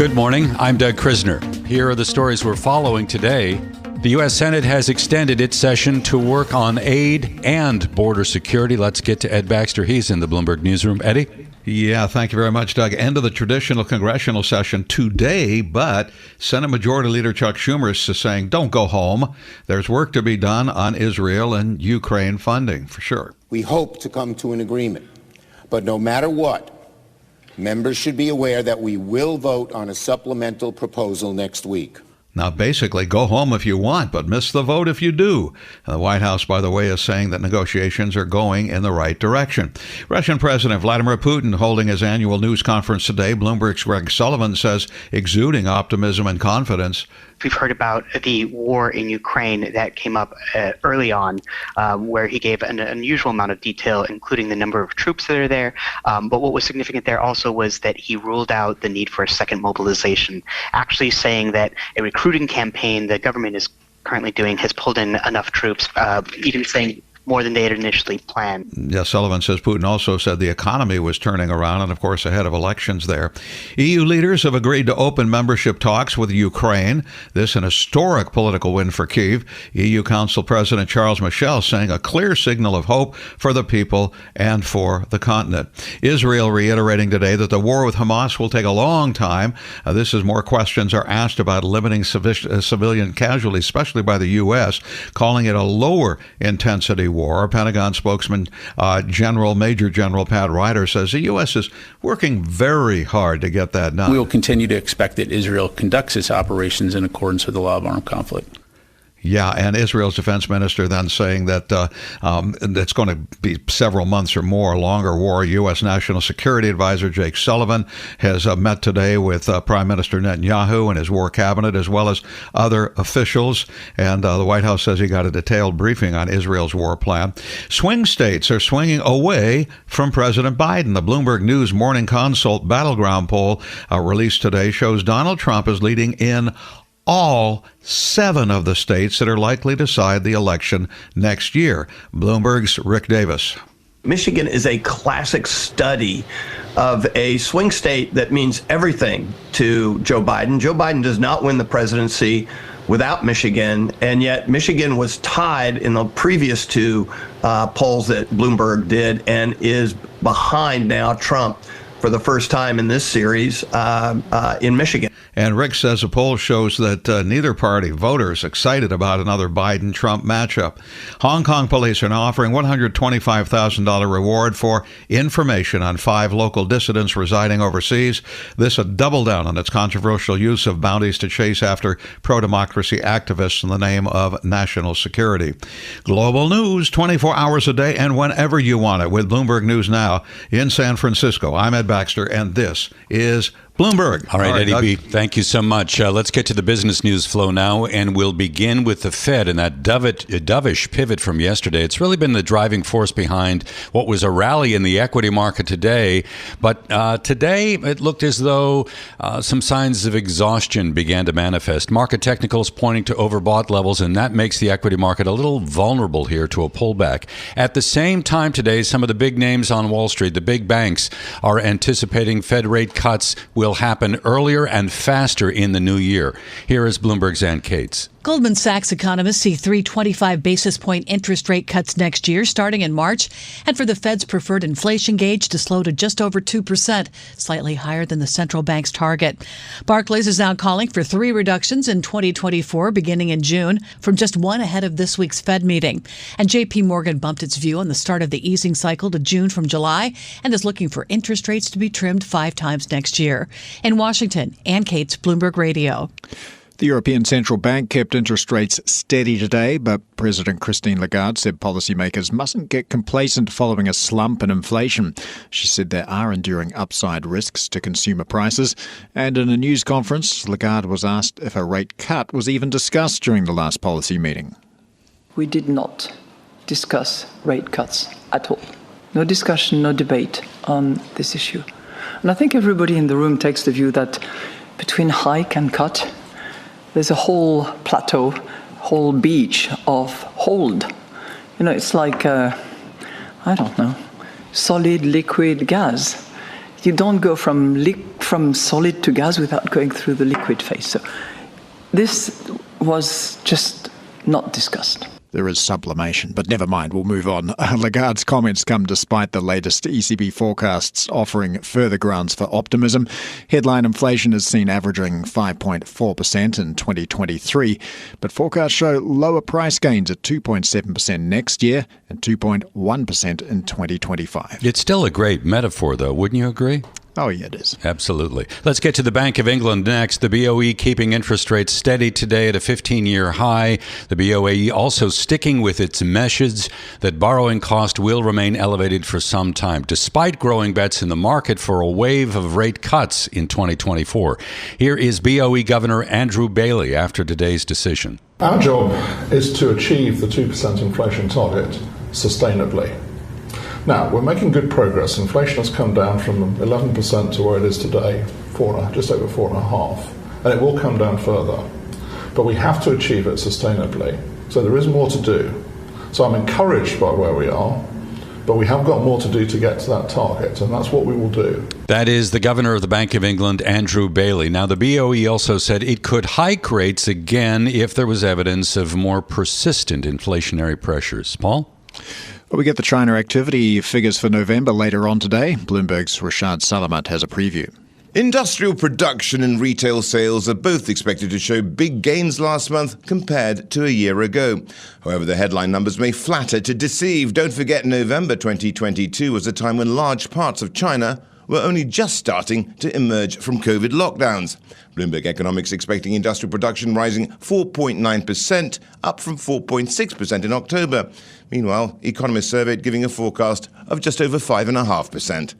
Good morning. I'm Doug Krisner. Here are the stories we're following today. The U.S. Senate has extended its session to work on aid and border security. Let's get to Ed Baxter. He's in the Bloomberg newsroom. Eddie? Yeah, thank you very much, Doug. End of the traditional congressional session today, but Senate Majority Leader Chuck Schumer is saying, don't go home. There's work to be done on Israel and Ukraine funding, for sure. We hope to come to an agreement, but no matter what, members should be aware that we will vote on a supplemental proposal next week. Now, basically, go home if you want, but miss the vote if you do. The White House, by the way, is saying that negotiations are going in the right direction. Russian President Vladimir Putin holding his annual news conference today. Bloomberg's Greg Sullivan says exuding optimism and confidence. We've heard about the war in Ukraine that came up early on, where he gave an unusual amount of detail, including the number of troops that are there. But what was significant there also was that he ruled out the need for a second mobilization, actually saying that a recruiting campaign the government is currently doing has pulled in enough troops, even saying more than they had initially planned. Yeah, Sullivan says Putin also said the economy was turning around, and of course ahead of elections there. EU leaders have agreed to open membership talks with Ukraine. This an historic political win for Kyiv. EU Council President Charles Michel saying a clear signal of hope for the people and for the continent. Israel reiterating today that the war with Hamas will take a long time. This as more questions are asked about limiting civilian casualties, especially by the U.S., calling it a lower intensity war. Pentagon spokesman Major General Pat Ryder says the U.S. is working very hard to get that done. We will continue to expect that Israel conducts its operations in accordance with the law of armed conflict. Yeah, and Israel's defense minister then saying that it's going to be several months or more, longer war. U.S. National Security Advisor Jake Sullivan has met today with Prime Minister Netanyahu and his war cabinet, as well as other officials. And the White House says he got a detailed briefing on Israel's war plan. Swing states are swinging away from President Biden. The Bloomberg News Morning Consult Battleground poll released today shows Donald Trump is leading in all 7 of the states that are likely to decide the election next year. Bloomberg's Rick Davis. Michigan is a classic study of a swing state that means everything to Joe Biden. Joe Biden does not win the presidency without Michigan, and yet Michigan was tied in the previous 2 polls that Bloomberg did and is behind now Trump for the first time in this series in Michigan. And Rick says a poll shows that neither party voters excited about another Biden-Trump matchup. Hong Kong police are now offering $125,000 reward for information on 5 local dissidents residing overseas. This a double down on its controversial use of bounties to chase after pro-democracy activists in the name of national security. Global news 24 hours a day and whenever you want it with Bloomberg News Now in San Francisco. I'm Ed Baxter, and this is Bloomberg. All right, Eddie B., thank you so much. Let's get to the business news flow now, and we'll begin with the Fed and that dovish pivot from yesterday. It's really been the driving force behind what was a rally in the equity market today. But today, it looked as though some signs of exhaustion began to manifest. Market technicals pointing to overbought levels, and that makes the equity market a little vulnerable here to a pullback. At the same time today, some of the big names on Wall Street, the big banks, are anticipating Fed rate cuts will happen earlier and faster in the new year. Here is Bloomberg's Ann Cates. Goldman Sachs economists see 3 25 basis point interest rate cuts next year, starting in March, and for the Fed's preferred inflation gauge to slow to just over 2%, slightly higher than the central bank's target. Barclays is now calling for 3 reductions in 2024, beginning in June, from just 1 ahead of this week's Fed meeting. And J.P. Morgan bumped its view on the start of the easing cycle to June from July, and is looking for interest rates to be trimmed 5 times next year. In Washington, Ann Cates, Bloomberg Radio. The European Central Bank kept interest rates steady today, but President Christine Lagarde said policymakers mustn't get complacent following a slump in inflation. She said there are enduring upside risks to consumer prices. And in a news conference, Lagarde was asked if a rate cut was even discussed during the last policy meeting. We did not discuss rate cuts at all. No discussion, no debate on this issue. And I think everybody in the room takes the view that between hike and cut, there's a whole plateau, whole beach of hold. It's like, solid liquid gas. You don't go from solid to gas without going through the liquid phase. So this was just not discussed. There is sublimation, but never mind, we'll move on. Lagarde's comments come despite the latest ECB forecasts offering further grounds for optimism. Headline inflation is seen averaging 5.4% in 2023, but forecasts show lower price gains at 2.7% next year and 2.1% in 2025. It's still a great metaphor, though, wouldn't you agree? Oh, yeah, it is. Absolutely. Let's get to the Bank of England next. The BoE keeping interest rates steady today at a 15-year high. The BoE also sticking with its message that borrowing cost will remain elevated for some time, despite growing bets in the market for a wave of rate cuts in 2024. Here is BoE Governor Andrew Bailey after today's decision. Our job is to achieve the 2% inflation target sustainably. Now, we're making good progress. Inflation has come down from 11% to where it is today, just over 4.5%, and it will come down further. But we have to achieve it sustainably. So there is more to do. So I'm encouraged by where we are, but we have got more to do to get to that target, and that's what we will do. That is the Governor of the Bank of England, Andrew Bailey. Now, the BoE also said it could hike rates again if there was evidence of more persistent inflationary pressures. Paul? Well, we get the China activity figures for November later on today. Bloomberg's Rashad Salamat has a preview. Industrial production and retail sales are both expected to show big gains last month compared to a year ago. However, the headline numbers may flatter to deceive. Don't forget, November 2022 was a time when large parts of China were only just starting to emerge from COVID lockdowns. Bloomberg Economics expecting industrial production rising 4.9%, up from 4.6% in October. Meanwhile, economists surveyed giving a forecast of just over 5.5%.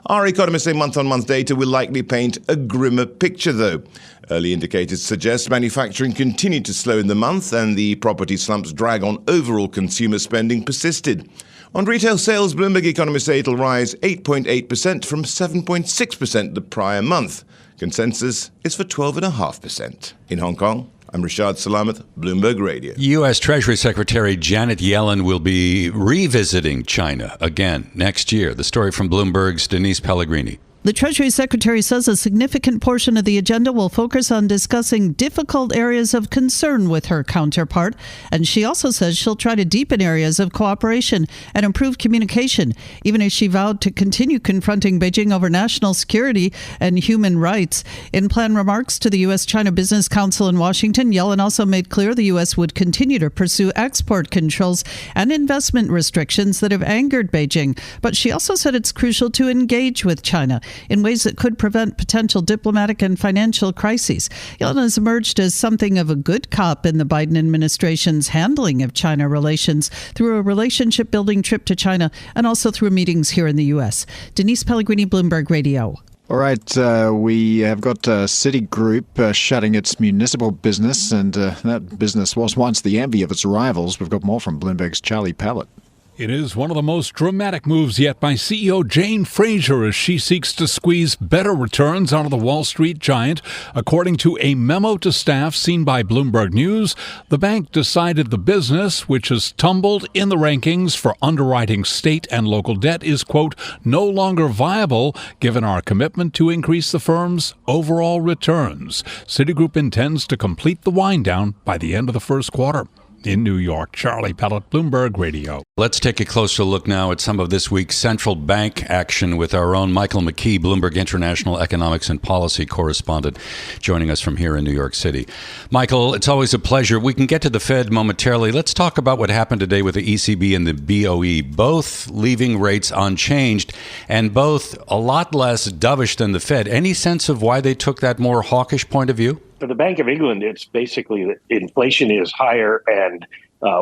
Our economists say month-on-month data will likely paint a grimmer picture, though. Early indicators suggest manufacturing continued to slow in the month and the property slump's drag on overall consumer spending persisted. On retail sales, Bloomberg economists say it'll rise 8.8% from 7.6% the prior month. Consensus is for 12.5%. In Hong Kong, I'm Rashad Salamat, Bloomberg Radio. U.S. Treasury Secretary Janet Yellen will be revisiting China again next year. The story from Bloomberg's Denise Pellegrini. The Treasury Secretary says a significant portion of the agenda will focus on discussing difficult areas of concern with her counterpart. And she also says she'll try to deepen areas of cooperation and improve communication, even as she vowed to continue confronting Beijing over national security and human rights. In planned remarks to the U.S.-China Business Council in Washington, Yellen also made clear the U.S. would continue to pursue export controls and investment restrictions that have angered Beijing. But she also said it's crucial to engage with China in ways that could prevent potential diplomatic and financial crises. Yellen has emerged as something of a good cop in the Biden administration's handling of China relations through a relationship-building trip to China and also through meetings here in the U.S. Denise Pellegrini, Bloomberg Radio. All right, we have got Citigroup shutting its municipal business, and that business was once the envy of its rivals. We've got more from Bloomberg's Charlie Pallett. It is one of the most dramatic moves yet by CEO Jane Fraser as she seeks to squeeze better returns out of the Wall Street giant. According to a memo to staff seen by Bloomberg News, the bank decided the business, which has tumbled in the rankings for underwriting state and local debt, is, quote, no longer viable given our commitment to increase the firm's overall returns. Citigroup intends to complete the wind down by the end of the first quarter. In New York, Charlie Pallett, Bloomberg Radio. Let's take a closer look now at some of this week's central bank action with our own Michael McKee, Bloomberg International Economics and Policy Correspondent, joining us from here in New York City. Michael, it's always a pleasure. We can get to the Fed momentarily. Let's talk about what happened today with the ECB and the BoE, both leaving rates unchanged and both a lot less dovish than the Fed. Any sense of why they took that more hawkish point of view? For the Bank of England, it's basically that inflation is higher and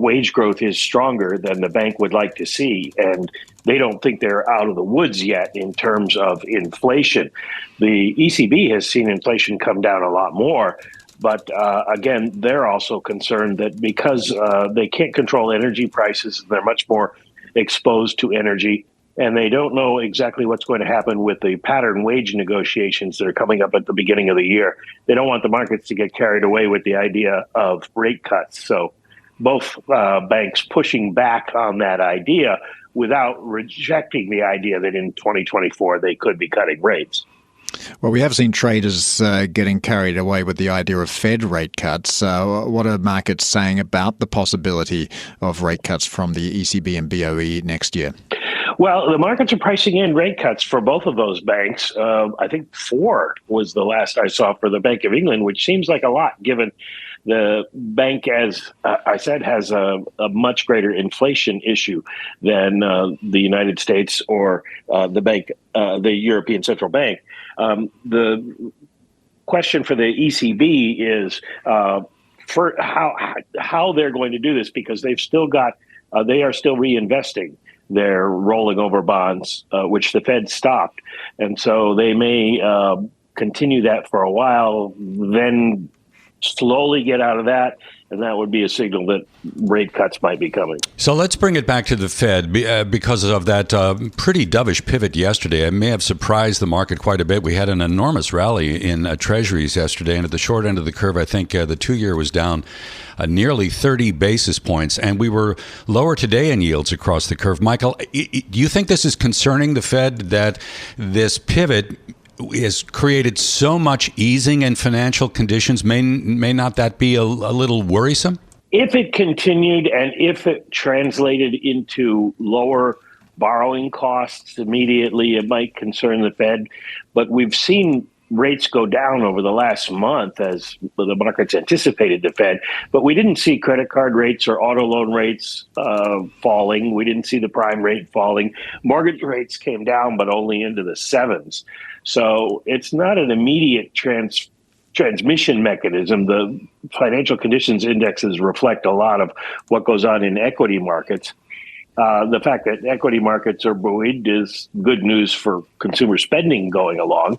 wage growth is stronger than the bank would like to see. And they don't think they're out of the woods yet in terms of inflation. The ECB has seen inflation come down a lot more. But again, they're also concerned that because they can't control energy prices, they're much more exposed to energy. And they don't know exactly what's going to happen with the pattern wage negotiations that are coming up at the beginning of the year. They don't want the markets to get carried away with the idea of rate cuts. So both banks pushing back on that idea without rejecting the idea that in 2024 they could be cutting rates. Well, we have seen traders getting carried away with the idea of Fed rate cuts. What are markets saying about the possibility of rate cuts from the ECB and BoE next year? Well, the markets are pricing in rate cuts for both of those banks. I think 4 was the last I saw for the Bank of England, which seems like a lot given the bank, as I said, has a much greater inflation issue than the United States or the European Central Bank. The question for the ECB is for how they're going to do this, because they've still got they are still reinvesting their rolling over bonds, which the Fed stopped, and so they may continue that for a while, then slowly get out of that, and that would be a signal that rate cuts might be coming. So let's bring it back to the Fed because of that pretty dovish pivot yesterday. It may have surprised the market quite a bit. We had an enormous rally in treasuries yesterday, and at the short end of the curve, I think the 2-year was down nearly 30 basis points, and we were lower today in yields across the curve. Michael, do you think this is concerning the Fed, that this pivot has created so much easing in financial conditions? May not that be a little worrisome? If it continued and if it translated into lower borrowing costs immediately, it might concern the Fed. But we've seen rates go down over the last month as the markets anticipated the Fed, but we didn't see credit card rates or auto loan rates falling. We didn't see the prime rate falling. Mortgage rates came down, but only into the 7s. So it's not an immediate transmission mechanism. The financial conditions indexes reflect a lot of what goes on in equity markets. The fact that equity markets are buoyed is good news for consumer spending going along.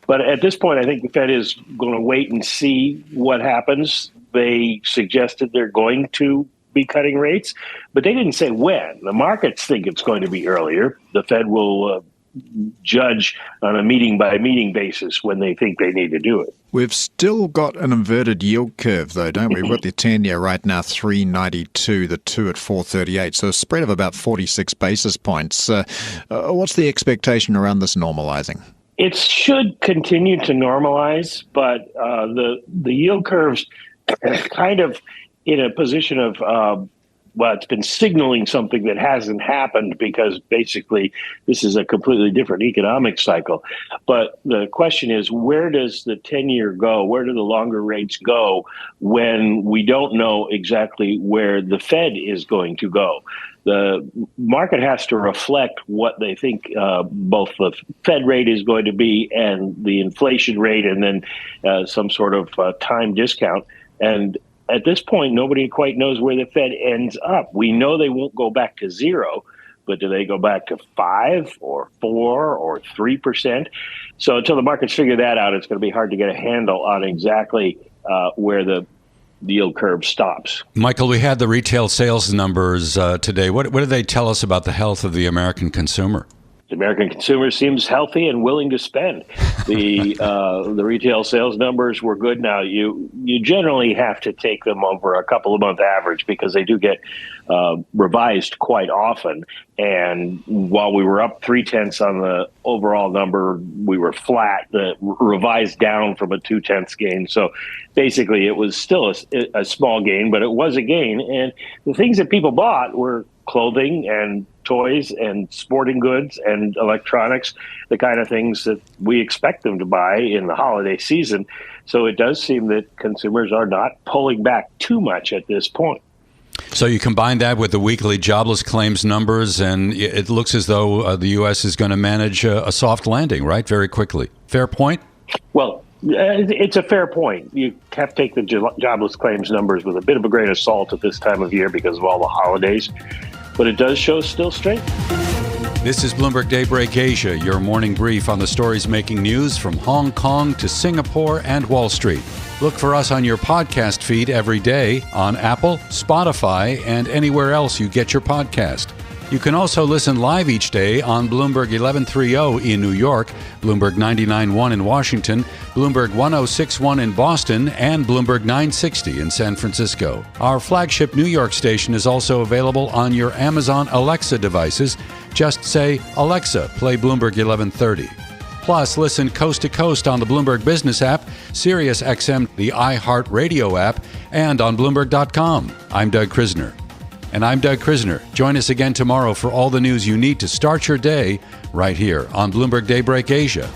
But at this point, I think the Fed is going to wait and see what happens. They suggested they're going to be cutting rates, but they didn't say when. The markets think it's going to be earlier. The Fed will judge on a meeting-by-meeting basis when they think they need to do it. We've still got an inverted yield curve, though, don't we? We've got the 10-year right now 3.92, the 2 at 4.38, so a spread of about 46 basis points. What's the expectation around this normalizing? It should continue to normalize, but the yield curve's kind of in a position of it's been signaling something that hasn't happened, because basically this is a completely different economic cycle. But the question is, where does the 10-year go? Where do the longer rates go when we don't know exactly where the Fed is going to go? The market has to reflect what they think both the Fed rate is going to be and the inflation rate, and then some sort of time discount. And at this point, nobody quite knows where the Fed ends up. We know they won't go back to 0, but do they go back to 5 or 4 or 3%? So until the markets figure that out, it's going to be hard to get a handle on exactly where the yield curve stops. Michael, we had the retail sales numbers today. What do they tell us about the health of the American consumer? The American consumer seems healthy and willing to spend. The retail sales numbers were good. Now, you generally have to take them over a couple of month average, because they do get revised quite often. And while we were up 0.3 on the overall number, we were flat, revised down from a 0.2 gain. So basically, it was still a small gain, but it was a gain. And the things that people bought were clothing and toys and sporting goods and electronics, the kind of things that we expect them to buy in the holiday season. So it does seem that consumers are not pulling back too much at this point. So you combine that with the weekly jobless claims numbers, and it looks as though the U.S. is going to manage a soft landing, right, very quickly. Fair point? Well, it's a fair point. You have to take the jobless claims numbers with a bit of a grain of salt at this time of year because of all the holidays. But it does show still strength. This is Bloomberg Daybreak Asia, your morning brief on the stories making news from Hong Kong to Singapore and Wall Street. Look for us on your podcast feed every day on Apple, Spotify, and anywhere else you get your podcast. You can also listen live each day on Bloomberg 1130 in New York, Bloomberg 99.1 in Washington, Bloomberg 106.1 in Boston, and Bloomberg 960 in San Francisco. Our flagship New York station is also available on your Amazon Alexa devices. Just say, Alexa, play Bloomberg 1130. Plus, listen coast to coast on the Bloomberg Business app, Sirius XM, the iHeartRadio app, and on Bloomberg.com. I'm Doug Krisner. And I'm Doug Krisner. Join us again tomorrow for all the news you need to start your day right here on Bloomberg Daybreak Asia.